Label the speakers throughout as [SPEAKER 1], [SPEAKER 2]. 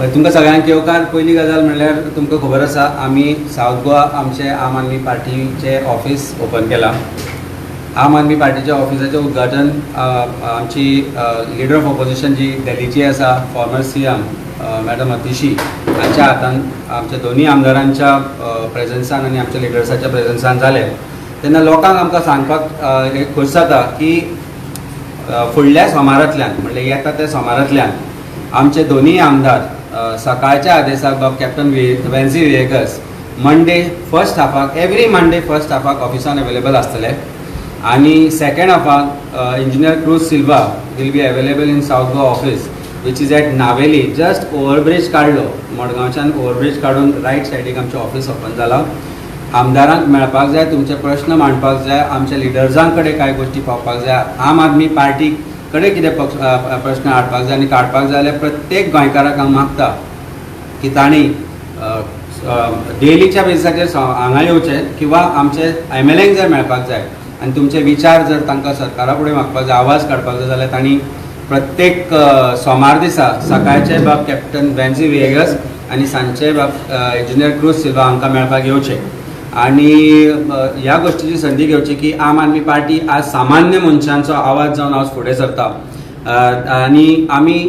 [SPEAKER 1] तुमकां सगळ्यांक येवकार पयली गजाल म्हणल्यार तुमकां खबर आसा आमी सावथ गोवा आमचे आम आदमी पार्टीचें ऑफिस ओपन केलां. आम आदमी पार्टीच्या ऑफिसाचें उद्घाटन आमची लिडर ऑफ ऑपोजिशन जी दिल्लीची आसा फॉर्मर सीएम मॅडम अतिशी हांच्या हातान आमच्या दोन्ही आमदारांच्या प्रेझन्सान आनी आमच्या लिडर्साच्या प्रेझन्सान जालें. तेन्ना लोकांक आमकां सांगपाक एक खोस जाता की फुडल्या सोमारांतल्यान म्हणल्यार येता त्या सोमारांतल्यान आमचे दोन्ही आमदार सकाळच्या आदेशाक बाब captain Venzy Viegas Monday first हाफाक एवरी मंडे फर्स्ट हाफाक ऑफिसान अवेलेबल आसतले आनी सेकंड हाफाक engineer Cruz Silva will be available in south Goa office which is at Navelim. Just overbridge काडलो मडगांवच्यान ओवरब्रिज काडून रायट सायडीक आमचें ऑफिस ओपन जालां. आमदारांक मेळपाक जाय, तुमचे प्रश्न मांडपाक जाय, आमच्या लिडर्सां कडेन कांय गोश्टी पावपाक जाय, आम आदमी पार्टी कडेन कितें प्रश्न हाडपाक जाय आनी काडपाक जाय जाल्यार प्रत्येक गोंयकाराक हांव मागता की तांणी डेलीच्या बेसिसाचेर हांगा येवचें किंवा आमचे MLAंक जर मेळपाक जाय आनी तुमचे विचार जर तांकां सरकारा फुडें मागपाक जाय, आवाज काडपाक जाय जाल्यार तांणी प्रत्येक सोमार दिसा सकाळचे बाब कॅप्टन वेन्सी वेगस आनी सांजचे बाब इंजिनियर क्रूज सिल्वा हांकां मेळपाक येवचें आनी ह्या गोश्टीची संदी घेवची की आम आदमी पार्टी आज सामान्य मनशांचो आवाज जावन आज फुडें सरता आनी आमी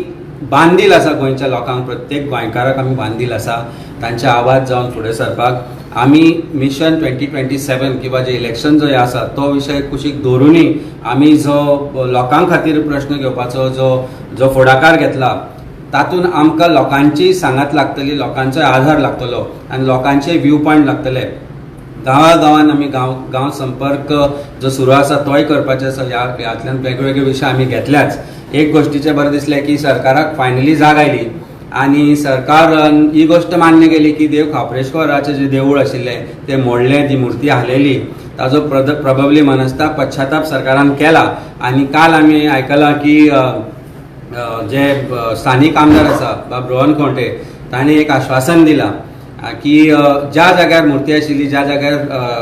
[SPEAKER 1] बांदील आसा गोंयच्या लोकांक, प्रत्येक गोंयकाराक आमी बांदील आसा तांचे आवाज जावन फुडें सरपाक. आमी मिशन 2027 किंवा जे इलेक्शन जो आसा तो विशय कुशीक दवरुनूय आमी जो लोकां खातीर प्रश्न घेवपाचो जो फुडाकार घेतला तातूंत आमकां लोकांची सांगात लागतली, लोकांचो आधार लागतलो आनी लोकांचे व्यू पॉयंट लागतले. गांवागांवान आमी गांव संपर्क जो सुरू आसा तोय करपाचे आसा. ह्यातल्यान वेगवेगळे विशय आमी घेतल्याच. एक गोश्टीचें बरें दिसलें की सरकाराक फायनली जाग आयली आनी सरकारान ही गोश्ट मान्य केली की देव खापरेश्वराचें जें देवूळ आशिल्लें तें मोडलें, ती मुर्ती हालयली. ताजो प्रॉबेबली मनस्ताप पश्चाताप सरकारान केला आनी काल आमी आयकलां की जे स्थानीक आमदार आसा बाब रोहन खंवटे ताणें एक आश्वासन दिलां की ज्या जाग्यार मुर्ती आशिल्ली, ज्या जाग्यार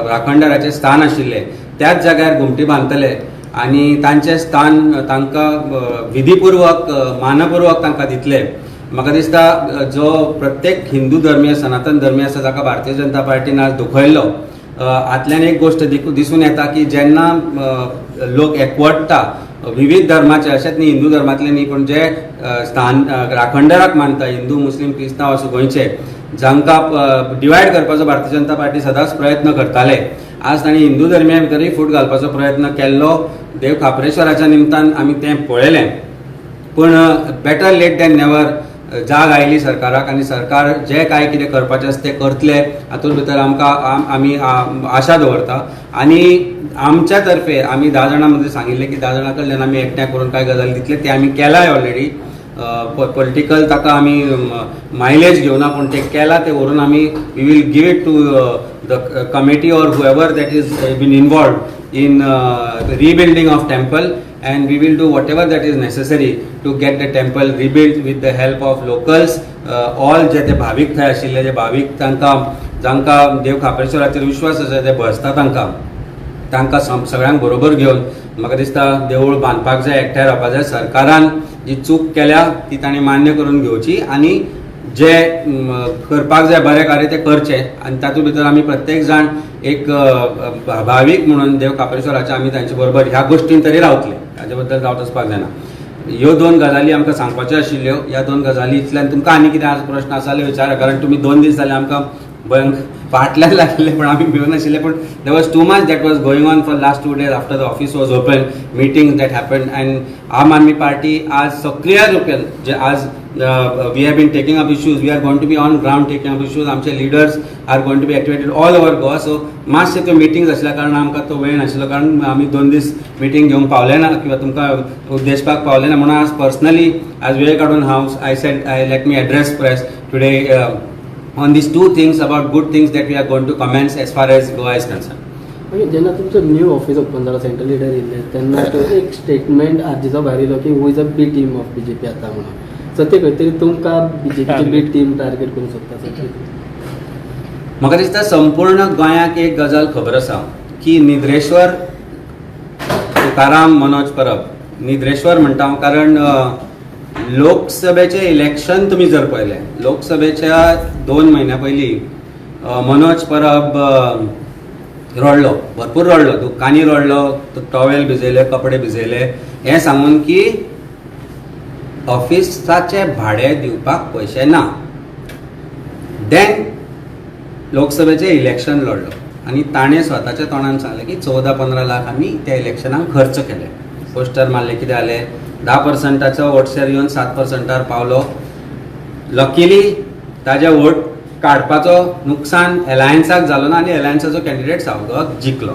[SPEAKER 1] राखणदाराचें स्थान आशिल्लें त्याच जाग्यार घुमटी बांदतले आनी तांचें स्थान तांकां विधीपूर्वक मानपूर्वक तांकां दितले. म्हाका दिसता जो प्रत्येक हिंदू धर्मीय सनातन धर्मीय आसा जाका भारतीय जनता पार्टीन आज दुखयल्लो हातल्यान एक गोश्ट दिसून येता की जेन्ना लोक एकवटता विविध धर्माचे, अशेंच न्ही हिंदू धर्मांतले न्ही पूण जे स्थान राखणदाराक मानता हिंदू मुस्लीम क्रिस्तांव असो गोंयचे जांकां डिवायड करपाचो भारतीय जनता पार्टी सदांच प्रयत्न करताले. आज तांणी हिंदू धर्मिया भितरूय फूट घालपाचो प्रयत्न केल्लो. देव खापरेश्वराच्या निमतान आमी तें पळयलें पूण बेटर लेट दॅन नेवर जाग आयली सरकाराक आनी सरकार जे कांय कितें करपाचें आसा तें करतले हातूंत भितर आमी आशा दवरता. आनी आमच्या तर्फे आमी 10 जाणां मदीं सांगिल्लें की 10 जाणां कडल्यान आमी एकठांय करून कांय गजाली दितले ते आमी केलाय ऑलरेडी. पॉलिटिकल ताका आमी मायलेज घेवना पूण ते केला ते व्हरून आमी we will give it to the committee or whoever that is been involved in rebuilding of temple and we will do whatever that is necessary to get the temple rebuilt with the help of locals. All जे ते भाविक थंय आशिल्ले जे भाविक जांकां देव खापरेश्वराचेर विश्वास आसा ते भजता तांकां सगळ्यांक बरोबर घेवन म्हाका दिसता देवूळ बांदपाक जाय, एकठांय रावपाक जाय. सरकारान जी चूक केल्या ती ताणें मान्य करून घेवची आनी जे करपाक जाय बरें कार्य ते करचें आनी तातूंत भितर आमी प्रत्येक जाण एक भावीक म्हणून देव खापरेश्वराचे आमी तांचे बरोबर ह्या गोश्टीन तरी रावतले, हाजे बद्दल रावत वचपाक जायना. ह्यो 2 गजाली आमकां सांगपाच्यो आशिल्ल्यो. ह्या 2 गजालींतल्यान तुमकां आनी कितें आज प्रश्न आसा जाल्यार विचारा, कारण तुमी 2 दीस जाले आमकां फाटल्यान लागले पण आमी भिवून नाशिल्ले पूण there was too much that was going on for last 2 days after the office was open, meeting that happened and आम आदमी पार्टी आज सक्रिय रुपान जे आज we have been taking up issues, we are going to be on ground taking up issues. आमचे leaders are going to be activated all over Goa. So मातशे त्यो meetings आसल्या कारणान आमकां तो वेळ नाशिल्लो कारण आमी 2 दीस मिटींग घेवंक पावले ना किंवा तुमकां उद्देशपाक पावले ना म्हणून आज पर्सनली आज वेळ काडून हांव I said I let me address press today on these 2 things about good things that we are going to commence as far as Goa is concerned.
[SPEAKER 2] जेन्ना तुमचं न्यू ऑफिस ओपन जालां सेंट्रल लिडर येयल्ले तेन्ना एक statement आरजीचो भायर येयलो की who is a B team of BJP आतां म्हणून. सो ते खंय तरी तुमकां BJPची बी टीम टार्गेट करूंक सोदता.
[SPEAKER 1] म्हाका दिसता संपूर्ण गोंयाक एक गजाल खबर आसा की निद्रेश्वर तुकाराम मनोज परब निद्रेश्वर म्हणटा कारण लोकसभेचे इलेक्शन तुम्ही जर पळयलें, लोकसभेच्या 2 म्हयन्या पयलीं मनोज परब रडलो, भरपूर रडलो, दुकानी रडलो, टॉवेल भिजयले, कपडे भिजयले, हें सांगून की ऑफिसाचे भाडे दिवपाक पयशे ना. देन लोकसभेचे इलेक्शन लढलो आणि ताणें स्वताच्या तोंडान सांगलें की 14-15 लाख आमी त्या इलेक्शनाक खर्च केले. पोस्टर मारले, कितें जालें, 10%चा वोट शेअर येवन 7%र पावलो. लकीली ताजे वोट काडपाचो नुकसान एलायन्साक जालो ना आनी एलायन्साचो कॅन्डिडेट सावगाक जिखलो.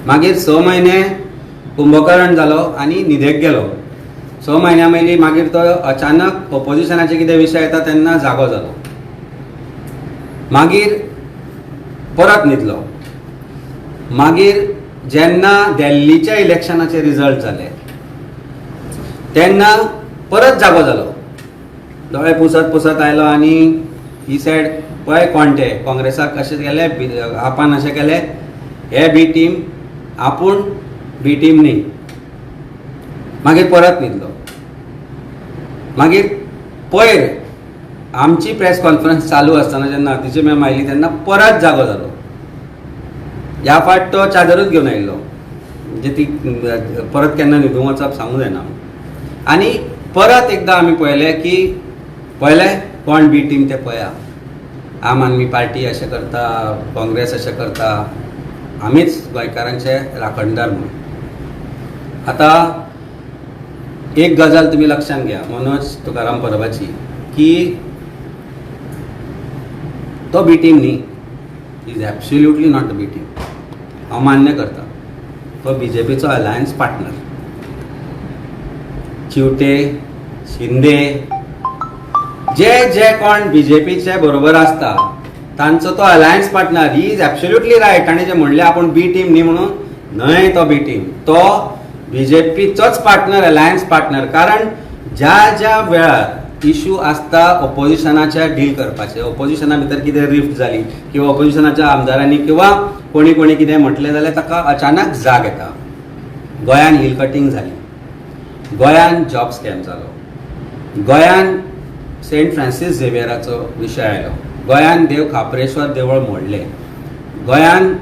[SPEAKER 1] मागीर 6 म्हयने कुंभकर्ण जालो आनी न्हिदेक गेलो. 6 म्हयन्या पयलीं मागीर तो अचानक ऑपोजिशनाचे कितें विशय येता तेन्ना जागो जालो. मागीर परत न्हिदलो. मागीर जेन्ना दिल्लीच्या इलेक्शनाचे रिजल्ट जाले तेन्ना परत जागो जालो. दोळे पुसत पुसत आयलो आनी ही सायड पळय कोणते काँग्रेसाक अशें केलें, आपान अशें केलें, हे बी टीम, आपूण बी टीम न्ही. मागीर परत न्हिदलो. मागीर पयर आमची प्रेस कॉन्फरन्स चालू आसतना जेन्ना तिची मॅम आयली तेन्ना परत जागो जालो. ह्या फावट तो चादरूच घेवन आयिल्लो, म्हणजे ती परत केन्ना न्हिदूंक वचप सांगूं जायना. आनी परत एकदां आमी पळयलें की पळयलें कोण बी टीम तें पळया. आम आदमी पार्टी अशें करता, काँग्रेस अशें करता, आमीच गोंयकारांचे राखणदार म्हणून. आतां एक गजाल तुमी लक्षांत घ्या मनोज तुकाराम परबाची, की तो बी टीम न्ही, is absolutely not a B team. हांव मान्य करता, तो बीजेपीचो अलायन्स पार्टनर. चिवटे, शिंदे, जे जे कोण बीजेपीचे बरोबर आसता तांचो तो alliance partner. He is absolutely right. ताणें जें म्हणलें आपूण बी टीम न्ही म्हणून, न्हय, तो बी टीम, तो बीजेपीचोच पार्टनर, अलायन्स पार्टनर. कारण ज्या ज्या वेळार इश्यू आसता ऑपोजिशनाच्या डील करपाचे, ऑपोजिशना भितर कितें रिफ्ट जाली किंवा ऑपोजिशनाच्या आमदारांनी किंवा कोणी कोणी कितें म्हटलें जाल्यार ताका अचानक जाग येता. गोंयान हिल कटींग जाली, गोंयान जॉब स्कॅम जालो, गोंयान सेंट फ्रांसीस झेवियराचो विशय आयलो, गोंयान देव खापरेश्वर देवळ मोडलें, गोंयान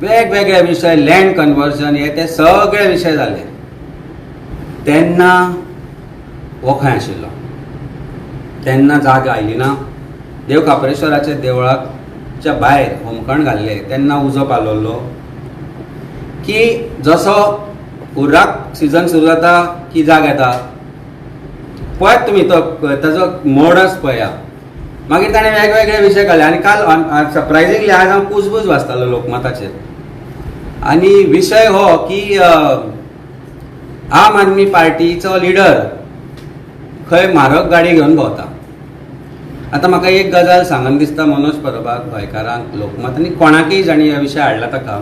[SPEAKER 1] वेगवेगळे विशय, लँड कन्वर्जन, हे ते सगळे विशय जाले. तेन्ना हो खंय आशिल्लो, तेन्ना जाग आयली ना. देव खापरेश्वराच्या देवळाच्या भायर होमखण घाल्ले तेन्ना उजो पालवलो. की जसो उर्राक सिजन सुरू जाता की जाग येता, पळयत तुमी तो ताजो मोडच पळया. मागीर ताणें वेगवेगळे विशय काडले. आनी काल सरप्रायझिंगली आज हांव कुजबूज वाचतालो लोकमताचेर, आनी विशय हो की आम आदमी पार्टीचो लिडर खंय म्हारग गाडी घेवन भोंवता. आतां म्हाका एक गजाल सांगन दिसता मनोज परबाक, गोंयकारांक, लोकमत आनी कोणाकय जाणी ह्या विशय हाडला ताका,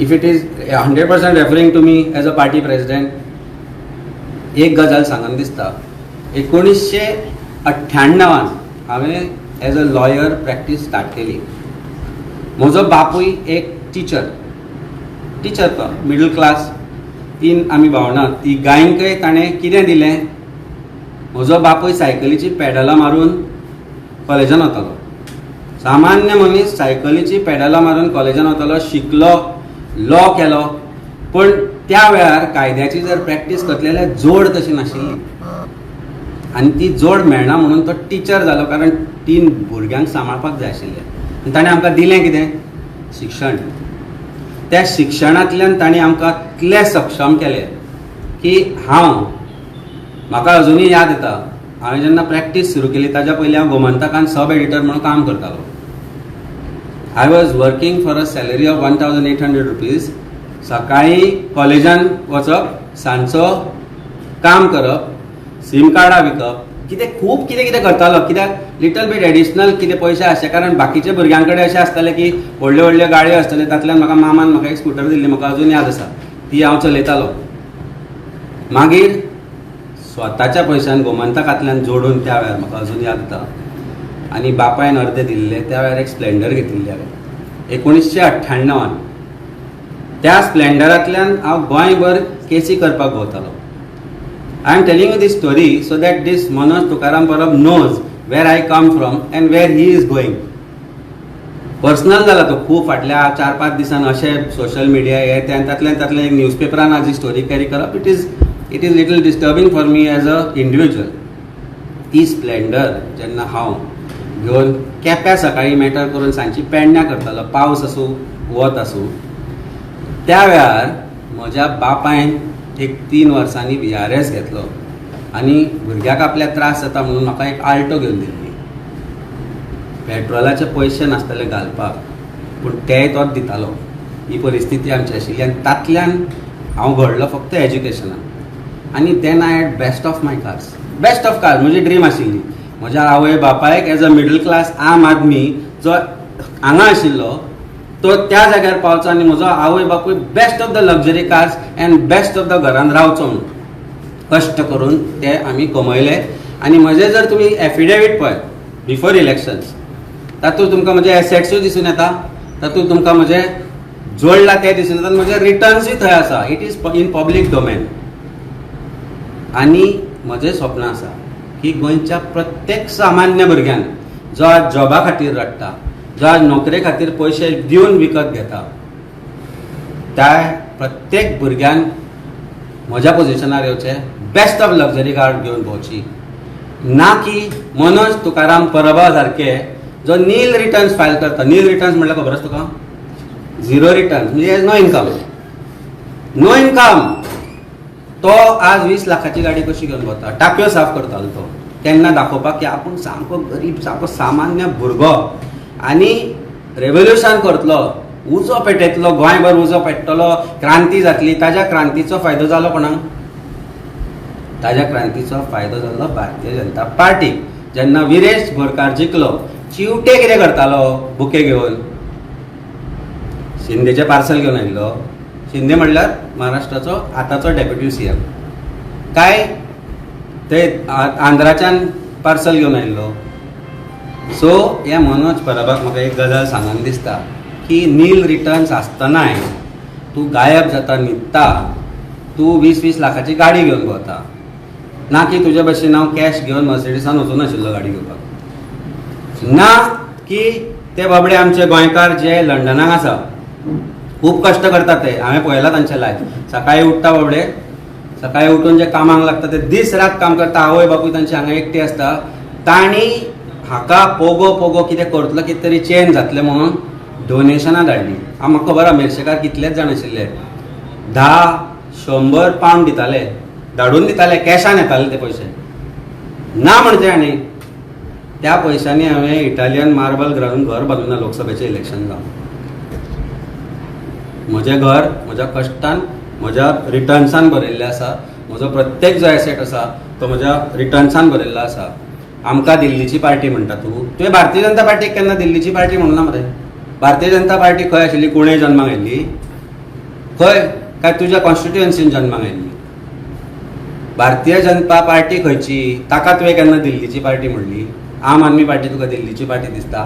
[SPEAKER 1] if it is 100% referring to me as a party president, एक गजाल सांगन दिसता. 1998 हांवें as a lawyer practice start केली. म्हजो बापूय एक टिचर तो मिडल क्लास, 3 आमी भावना. ती गायंकय ताणें कितें दिलें, म्हजो बापूय सायकलीची पॅडलां मारून कॉलेजान वतालो. सामान्य मनीस सायकलीची पॅडलां मारून कॉलेजान वतालो, शिकलो, लॉ केलो. पूण त्या वेळार कायद्याची जर प्रॅक्टीस करतले जाल्यार जोड तशी नाशिल्ली, आनी ती जोड मेळना म्हणून तो टिचर जालो. कारण 3 भुरग्यांक सांबाळपाक जाय आशिल्लें. ताणें आमकां दिलें कितें, शिक्षण. त्या शिक्षणांतल्यान ताणें आमकां इतलें सक्षम केलें की म्हाका अजुनूय याद येता, हांवें जेन्ना प्रॅक्टीस सुरू केली ताच्या पयलीं हांव गोमंतकांत सब एडिटर म्हणून काम करतालो. I was working for a salary of 1800 rupees. सकाळीं कॉलेजान वचप, सांजचो काम करप, सीम कार्डां विकप, खूब कितें करतालो. कित्याक लिटल बीट एडिशनल कितें पयशे आसचे, कारण बाकीच्या भुरग्यां कडेन अशें आसतालें की व्हडल्यो व्हडल्यो गाडयो आसताल्यो, तातूंतल्यान म्हाका मामान म्हाका एक स्कुटर दिल्ली, म्हाका अजून याद आसा, ती हांव चलयतालो. मागीर स्वताच्या पयशान गोमंतकांतल्यान जोडून त्या वेळार म्हाका अजून याद जाता, आनी बापायन अर्दे दिल्ले. त्या वेळार एक स्प्लेंडर घेतिल्ली हांवें 1998. त्या स्प्लेंडरांतल्यान हांव गोंयभर केसी करपाक भोंवतालो. I am telling you this story so that this Manoj Tukaram Parab knows where I come from and where he is going. Personal जाला तो खूब फाटल्या 4-5 दिसान अशें सोशल मिडिया हे तातल्यान एक न्यूजपेपरान आज ही स्टोरी कॅरी करप it is little disturbing for me as a individual. ती स्प्लेंडर जेन्ना हांव घेवन केप्यां सकाळीं मॅटर करून सांजची पेडण्यां करतालो, पावस आसूं वत आसूं, त्या वेळार म्हज्या बापायन एक 3 वर्सांनी VRS घेतलो आनी भुरग्याक आपल्या त्रास जाता म्हणून म्हाका एक आल्टो घेवन दिल्ली. पेट्रोलाचे पयशे नासताले घालपाक, पूण तेय तोच दितालो. ही परिस्थिती आमची आशिल्ली आनी तातल्यान हांव घडलो फक्त एज्युकेशनान. आनी then I had best of my cars. Best of cars म्हजी ड्रीम आशिल्ली. म्हज्या आवय बापायक एज अ मिडल क्लास आम आदमी जो हांगा आशिल्लो तो त्या जाग्यार पावचो आनी म्हजो आवय बापूय best of the luxury cars and best of the घरान रावचो म्हणून कश्ट करून ते आमी कमयले. आनी म्हजें जर तुमी एफिडेवीट पळय बिफोर इलेक्शन्स, तातूंत तुमकां म्हजे एसेट्सूय दिसून येता, तातूंत तुमकां म्हजें जोडलां तें दिसून येता, म्हजे रिटर्न्सूय थंय आसा. It is in public domain. आनी म्हजें स्वप्न आसा की गोंयच्या प्रत्येक सामान्य भुरग्यान जो आज जॉबा खातीर रडटा, जो आज नोकरे खातीर पयशे दिवन विकत घेता, त्या प्रत्येक भुरग्यान म्हज्या पोजिशनार येवचें, बेस्ट ऑफ लग्जरी कार घेवन भोंवची. ना की मनोज तुकाराम परबा सारके जो नील रिटर्न्स फायल करता. नील रिटर्न्स म्हटल्यार खबर आसा तुका? 0 रिटर्न्स म्हणजे नो इन्कम. No income. तो आज 20 लाखाची गाडी कशी घेवन वता, टाकयो साफ करतालो तो. तेन्ना दाखोवपाक की आपूण सामको गरीब, सामको सामान्य भुरगो आनी रेव्होल्युशन करतलो, उजो पेटयतलो, गोंयभर उजो पेट्टलो, क्रांती जातली. ताज्या क्रांतीचो फायदो जालो कोणाक? ताज्या क्रांतीचो फायदो जाल्लो भारतीय जनता पार्टीक. जेन्ना विरेश बोरकार जिखलो, चिवटे कितें करतालो बुके घेवन? शिंदेचे पार्सल घेवन आयिल्लो. शिंदे म्हणल्यार महाराष्ट्राचो आतांचो डेप्युटी CM. काय ते आंध्राच्यान पार्सल घेवन आयिल्लो. सो ह्या मनोज परबाक म्हाका एक गजाल सांगन दिसता की नील रिटर्न्स आसतनाय तूं गायब जाता, न्हिदता, तूं 20-20 लाखाची गाडी घेवन भोंवता. ना की तुजे भशेन हांव कॅश घेवन मर्सिडीसान वचून नाशिल्लो गाडी घेवपाक. ना की ते बाबडे आमचे गोंयकार जे लंडनाक आसा खूब कश्ट करतात. ते हांवें पळयलां तांचे लायफ. सकाळीं उठता बाबडे, सकाळीं उठून जे कामाक लागता ते दीस रात काम करता. आवय बापूय तांचे हांगा एकटे आसता. तांणी हाका पोगो कितें करतलो, कितें तरी चेंज जातलें म्हणून डोनेशनां धाडलीं. म्हाका खबर आहा मेर्शेकार कितलेच जाण आशिल्ले. 10-100 पावंड दिताले, धाडून दिताले, कॅशान येताले ते पयशे. ना म्हणचे आनी त्या पयशांनी हांवें इटालियन मार्बल घालून घर बांदूना लोकसभेचें इलेक्शन जावन. म्हजें घर म्हज्या कश्टान, म्हज्या रिटर्न्सान भरिल्लें आसा. म्हजो प्रत्येक जो एसेट आसा तो म्हज्या रिटर्न्सान भरिल्लो आसा. आमकां दिल्लीची पार्टी म्हणटा तूं. तुवें भारतीय जनता पार्टीक केन्ना दिल्लीची पार्टी म्हणूं ना मरे. भारतीय जनता पार्टी खंय आशिल्ली? कुणें जल्माक आयिल्ली? खंय? काय तुज्या कॉन्स्टिट्युएन्सीन जल्माक आयिल्ली? भारतीय जनता पार्टी खंयची? ताका तुवें केन्ना दिल्लीची पार्टी म्हणली? आम आदमी पार्टी तुका दिल्लीची पार्टी दिसता?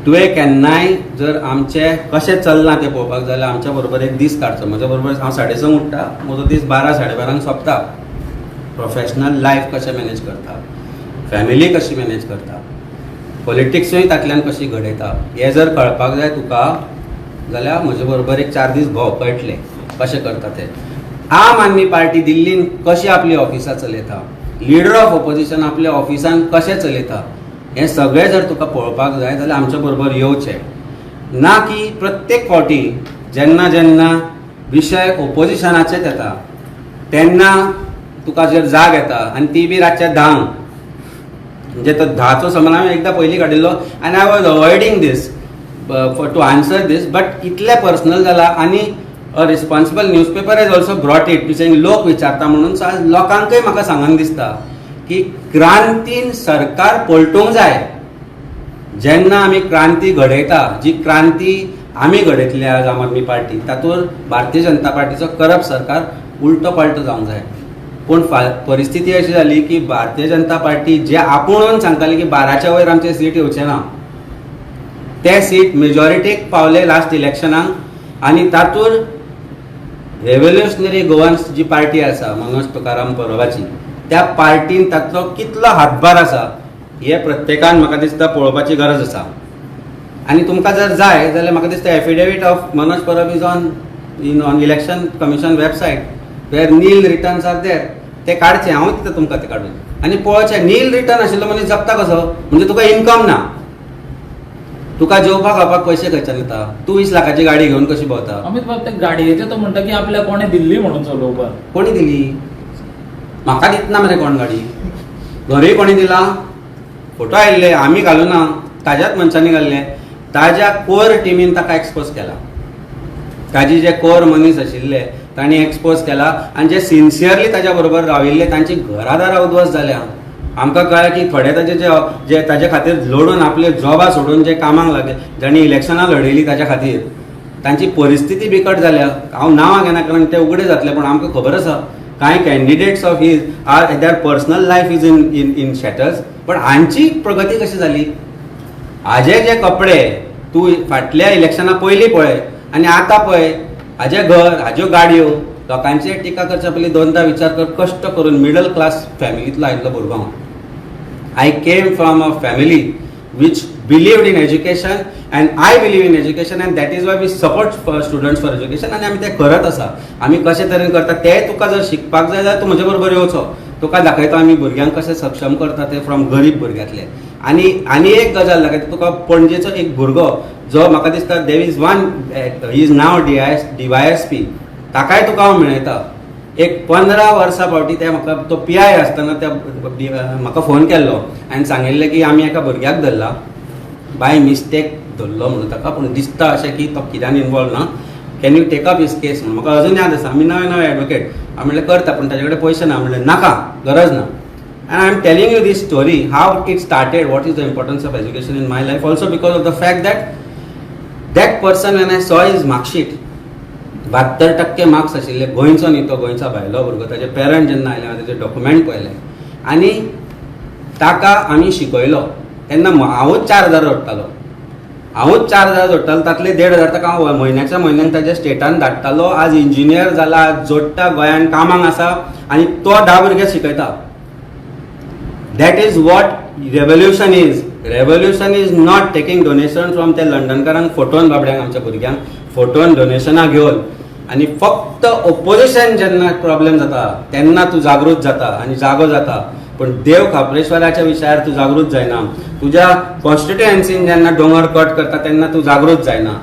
[SPEAKER 1] तुवें केन्नाय जर आमचें कशें चलना तें पळोवपाक जाय जाल्यार आमच्या बरोबर एक दीस काडचो. म्हज्या बरोबर हांव 6:30 उठ्ठा, म्हजो दीस 12-12:30 सोंपता. प्रोफेशनल लायफ कशें मॅनेज करता, फॅमिली कशी मॅनेज करता, पॉलिटिक्सूय तातल्यान कशी घडयता, हें जर कळपाक जाय तुका जाल्यार म्हजे बरोबर एक 4 दीस भोंव, कळटलें कशें करता तें. आम आदमी पार्टी दिल्लीन कशी आपली ऑफिसां चलयता, लिडर ऑफ ऑपोजिशन आपल्या ऑफिसान कशें चलयता, हें सगळें जर तुका पळोवपाक जाय जाल्यार आमच्या बरोबर येवचें. ना की प्रत्येक फावटी जेन्ना जेन्ना विशय ऑपोजिशनाचेच येता तेन्ना तुका जर जाग येता आनी ती बी रातच्या 10, म्हणजे तो 10चो समज हांवें एकदां पयलीं काडिल्लो आनी I was avoiding this to answer this, but इतलें पर्सनल जाला आनी a responsible newspaper has also brought it saying लोक विचारता म्हणून. सो आज लोकांकय म्हाका सांगन दिसता की क्रांतीन सरकार पलटूंक जाय. जेन्ना आमी क्रांती घडयता, जी क्रांती आमी घडयतली आज आम आदमी पार्टी, तातूंत भारतीय जनता पार्टीचो करप सरकार उलटो पालटो जावंक जाय. पूण परिस्थिती अशी जाली की भारतीय जनता पार्टी जे आपुणून सांगताली की 12च्या वयर आमचें सीट येवचें ना, ते सीट मेजॉरिटीक पावले लास्ट इलेक्शनाक. आनी तातूंत रेव्होल्युशनरी गोवन्स जी पार्टी आसा मनोज तुकाराम परबाची, त्या पार्टीन ताचो कितलो हातभार आसा हे प्रत्येकान म्हाका दिसता पळोवपाची गरज आसा. आनी तुमकां जर जाय जाल्यार म्हाका दिसता affidavit of Manoj Parab is on election commission website वेर नील रिटर्न्स आर देर. ते काडचे, हांव दिता तुमकां ते काडून आनी पळोवचें. नील रिटर्न आशिल्लो मनीस जगता कसो? म्हणजे तुका इन्कम ना, तुका जेवपाक खावपाक पयशे खंयच्यान येता? तूं 20 लाखाची गाडी घेवन कशी भोंवता?
[SPEAKER 3] अमित बाब, त्या गाडयेचे तो म्हणटा की आपल्या कोणे दिल्ली म्हणून चलोवपाक.
[SPEAKER 1] कोणी दिली? म्हाका दितना मरे कोण गाडी? घरय कोणी दिला? फोटो आयिल्ले, आमी घालूना, ताज्याच मनशांनी घाल्ले. ताज्या कोर टिमीन ताका एक्सपोज केला. ताजे जे कोर मनीस आशिल्ले तांणी एक्सपोज केला आनी जे सिन्सियरली ताज्या बरोबर राविल्ले तांची घरादारां उद्ध्वस्त जाल्या. आमकां कळ्ळें की थोडे ताजे जे ताजे खातीर लडून आपले जॉबा सोडून जे कामाक लागले, जांणी इलेक्शनां लढयलीं ताच्या खातीर, तांची परिस्थिती बिकट जाल्या. हांव नांवां घेना कारण ते उगडे जातले, पूण आमकां खबर आसा कांय candidates of his are their personal life is in shatters. पण हांची प्रगती कशी जाली? हाजे जे कपडे तूं फाटल्या इलेक्शना पयलीं पळय आनी आतां पळय, हाजें घर, हाज्यो गाडयो, लोकांचेर टिका करच्या पयलीं दोनदा विचार कर. कश्ट करून मिडल क्लास फॅमिलींतलो आयिल्लो भुरगो हांव. I came from a family which believed in education and I believe in education and that is why we support for students for education आणि आमी ते करत आसा. आमी कशे तरेन करता ते तुका जर शिकपाक जाय जाल्यार तूं म्हजे बरोबर येवचो. तुका दाखयता आमी भुरग्यांक कशे सक्षम करता ते फ्रॉम गरीब भुरग्यांतले. आनी एक गजाल दाखयता तुका. पणजेचो एक भुरगो जो म्हाका दिसता there is one, he is now DYSP, ताकाय तुका हांव मेळयता. एक 15 वर्सां फावटी ते म्हाका तो PI आसतना त्या म्हाका फोन केल्लो आनी सांगिल्लें की आमी एका भुरग्याक धरला, बाय मिस्टेक धरलो म्हणून ताका, पूण दिसता अशें की तो कित्यान इनवॉल्व ना, can you take up his case म्हणून. म्हाका अजून याद आसा, आमी नवे एडवोकेट. हांव म्हणलें करता, पूण ताजे कडेन पयशे ना. म्हणलें नाका, गरज ना. And I am telling you this story, how it started, what is the importance of education in my life, also because of the fact that person, when I saw his mark sheet, 72% marks आशिल्ले, गोंयचो न्ही तो, गोंयचा भायलो भुरगो. ताजे parent जेन्ना आयले हांवें ताजे डॉक्युमेंट पळयले आनी ताका आमी शिकयलो. तेन्ना हांवूच 4000 जोडटालो, तातले 1500 ताका हांव म्हयन्याच्या म्हयन्याक ताज्या स्टेटान धाडटालो. आज इंजिनियर जाला, आज जोडटा, गोंयान कामाक आसा आनी तो 10 भुरगे शिकयता. That is what revolution is. Revolution is not taking donation from त्या लंडनकारांक फोटोवन बाबड्यांक, आमच्या भुरग्यांक फोटोवन डोनेशनां घेवन. आनी फक्त ओपोजिशन जेन्ना प्रॉब्लेम जाता तेन्ना तूं जागृत जाता आनी जागो जाता. पण देव खापरेश्वराच्या विशयार तूं जागृत जायना. तुज्या कॉन्स्टिट्युएन्सीन जेन्ना दोंगर कट करता तेन्ना तूं जागृत जायना.